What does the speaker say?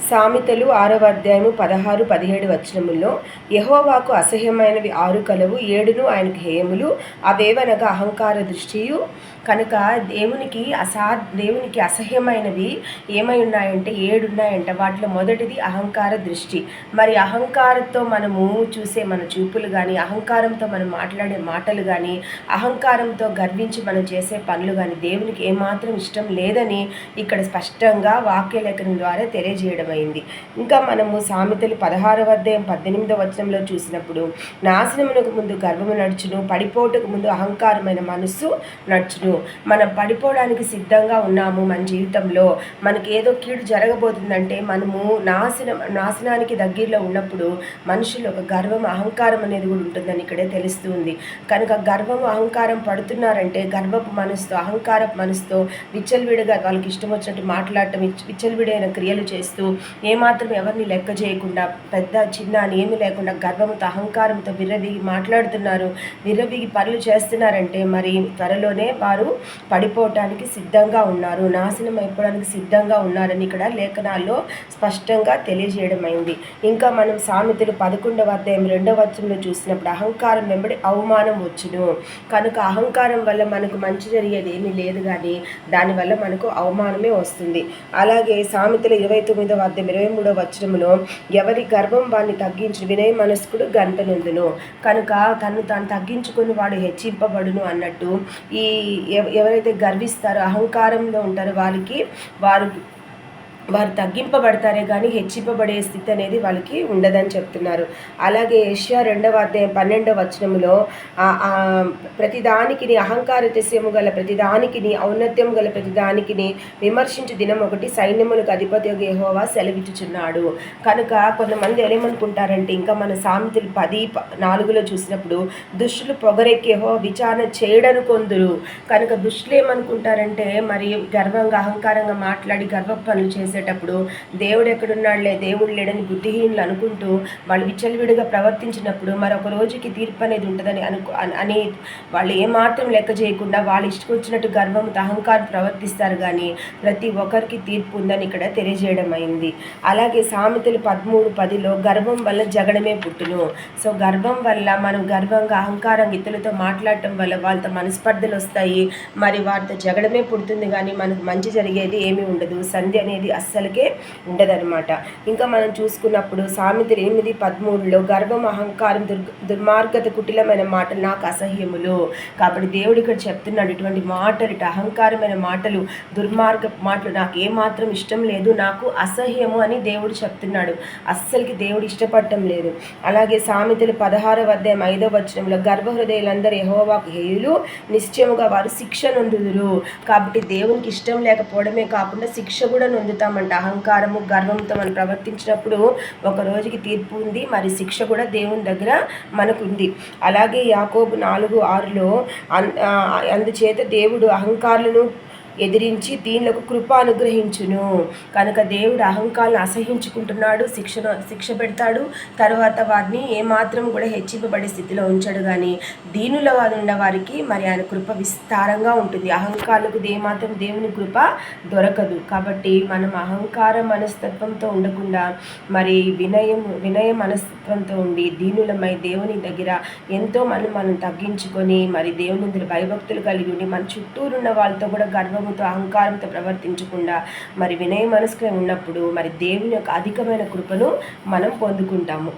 సామెతలు 6వ అధ్యాయము 16, 17 వచనముల్లో యెహోవాకు అసహ్యమైనవి 6 కలవు, 7 ఆయనకు హేయములు. అవేవనగా అహంకార దృష్టియు. కనుక దేవునికి అసహ్యమైనవి ఏమై ఉన్నాయంటే 7 ఉన్నాయంట. వాటిలో మొదటిది అహంకార దృష్టి. మరి అహంకారంతో మనము చూసే మన చూపులు కానీ, అహంకారంతో మనం మాట్లాడే మాటలు కానీ, అహంకారంతో గర్వించి మనం చేసే పనులు కానీ దేవునికి ఏమాత్రం ఇష్టం లేదని ఇక్కడ స్పష్టంగా వాక్యలేఖనం ద్వారా తెలియజేయడం అయింది. ఇంకా మనము సామెతలు 16వ అధ్యాయం 18వ వచనంలో చూసినప్పుడు, నాశనమునకు ముందు గర్వము నడుచును, పడిపోటుకు ముందు అహంకారమైన మనస్సు నడుచును. మనం పడిపోవడానికి సిద్ధంగా ఉన్నాము. మన జీవితంలో మనకి ఏదో కీడు జరగబోతుందంటే మనము నాశనానికి దగ్గరలో ఉన్నప్పుడు మనుషులు ఒక గర్వం, అహంకారం అనేది కూడా ఉంటుందని ఇక్కడే తెలుస్తుంది. కనుక గర్వం, అహంకారం పడుతున్నారంటే గర్వపు మనసుతో, అహంకారపు మనసుతో విచ్చలవిడిగా వాళ్ళకి ఇష్టం వచ్చినట్టు మాట్లాడటం, విచ్చలవిడైన క్రియలు చేస్తూ ఏమాత్రం ఎవరిని లెక్క చేయకుండా, పెద్ద చిన్న అని ఏమి లేకుండా గర్వంతో, అహంకారంతో విర్రవీగి మాట్లాడుతున్నారు, విర్రవీగి పనులు చేస్తున్నారంటే మరి త్వరలోనే వారు పడిపోవటానికి సిద్ధంగా ఉన్నారు, నాశనం అయిపోవడానికి సిద్ధంగా ఉన్నారని ఇక్కడ లేఖనాల్లో స్పష్టంగా తెలియజేయడం అయింది. ఇంకా మనం సామెతలు 11వ అధ్యాయం 2వ వచనంలో చూసినప్పుడు, అహంకారం వెంబడి అవమానం వచ్చును. కనుక అహంకారం వల్ల మనకు మంచి జరిగేది ఏమీ లేదు, కానీ దానివల్ల మనకు అవమానమే వస్తుంది. అలాగే సామెతలు 29వ అధ్యాయం 23వ వచనంలో, ఎవరి గర్వం వాడిని తగ్గించు, వినయ మనస్కుడు గంటనొందును. కనుక తను తాను తగ్గించుకొని వాడు హెచ్చింపబడును అన్నట్టు ఈ ఎవరైతే గర్విస్తారో, అహంకారంలో ఉంటారో వారు తగ్గింపబడతారే కానీ హెచ్చింపబడే స్థితి అనేది వాళ్ళకి ఉండదని చెప్తున్నారు. అలాగే యెషయా 2వ అధ్యాయం 12వ వచనములో, ప్రతిదానికి అహంకార అతిశయము గల ప్రతిదానికి, ఔన్నత్యము గల ప్రతిదానికి విమర్శించు దినం ఒకటి, సైన్యములకు అధిపతి యెహోవా సెలవిచ్చుచున్నాడు. కనుక కొంతమంది ఏమనుకుంటారంటే, ఇంకా మన సామెతలు 10:4లో చూసినప్పుడు, దుష్టులు పొగరెక్కి యెహోవా విచారణ చేయడను కొందరు. కనుక దుష్టులు ఏమనుకుంటారంటే, మరి గర్వంగా, అహంకారంగా మాట్లాడి గర్వ పనులు చేసేటప్పుడు దేవుడు ఎక్కడున్నాడులే, దేవుడు లేడని బుద్ధిహీనులు అనుకుంటూ వాళ్ళు విచ్చలవిడిగా ప్రవర్తించినప్పుడు మరొక రోజుకి తీర్పు అనేది ఉంటుందని అని వాళ్ళు ఏమాత్రం లెక్క చేయకుండా వాళ్ళు ఇష్టకొచ్చినట్టు గర్వంతో, అహంకారం ప్రవర్తిస్తారు. కానీ ప్రతి ఒక్కరికి తీర్పు ఉందని ఇక్కడ తెలియజేయడం అయింది. అలాగే సామెతలు 13:10లో, గర్వం వల్ల జగడమే పుట్టును. సో గర్వం వల్ల మనం గర్వంగా, అహంకారంగా ఇతరులతో మాట్లాడటం వల్ల వాళ్ళతో మనస్పర్ధలు వస్తాయి, మరి వారితో జగడమే పుడుతుంది, కానీ మనకు మంచి జరిగేది ఏమీ ఉండదు, సంధి అనేది అస్సలకే ఉండదన్నమాట. ఇంకా మనం చూసుకున్నప్పుడు సామెతలు 8:13లో, గర్వం, అహంకారం, దుర్మార్గత, కుటిలమైన మాటలు నాకు అసహ్యములు. కాబట్టి దేవుడు ఇక్కడ చెప్తున్నాడు, ఇటువంటి మాటలు, అహంకారమైన మాటలు, దుర్మార్గ మాటలు నాకు ఏమాత్రం ఇష్టం లేదు, నాకు అసహ్యము అని దేవుడు చెప్తున్నాడు. అస్సలకి దేవుడు ఇష్టపడటం లేదు. అలాగే సామెతలు 16వ అధ్యాయం 5వ వచనంలో, గర్భహృదయులందరూ యెహోవాకు హేయులు, నిశ్చయముగా వారు శిక్ష నొందుదురు. కాబట్టి దేవునికి ఇష్టం లేకపోవడమే కాకుండా శిక్ష కూడా నొందుతామంట. అహంకారము, గర్వంతో మనం ప్రవర్తించినప్పుడు ఒక రోజుకి తీర్పు ఉంది, మరి శిక్ష కూడా దేవుని దగ్గర మనకుంది. అలాగే యాకోబు 4:6లో, అందుచేత దేవుడు అహంకారులను ఎదిరించి దీనులకు కృప అనుగ్రహించును. కనుక దేవుడు అహంకారాలను అసహించుకుంటున్నాడు, శిక్ష పెడతాడు, తర్వాత వారిని ఏమాత్రం కూడా హెచ్చింపబడే స్థితిలో ఉంచాడు. కానీ దీనుల ఉన్న వారికి మరి ఆయన కృప విస్తారంగా ఉంటుంది. అహంకారులకు ఏమాత్రం దేవుని కృప దొరకదు. కాబట్టి మనం అహంకార మనస్తత్వంతో ఉండకుండా మరి వినయ మనస్తత్వంతో ఉండి దీనులమై దేవుని దగ్గర ఎంతో మనం తగ్గించుకొని మరి దేవుని దగ్గర భయభక్తులు కలిగి ఉండి మన చుట్టూరున్న వాళ్ళతో కూడా గర్వం, అహంకారంతో ప్రవర్తించకుండా మరి వినయ మనసుగా ఉన్నప్పుడు మరి దేవుని యొక్క అధికమైన కృపను మనం పొందుకుంటాము.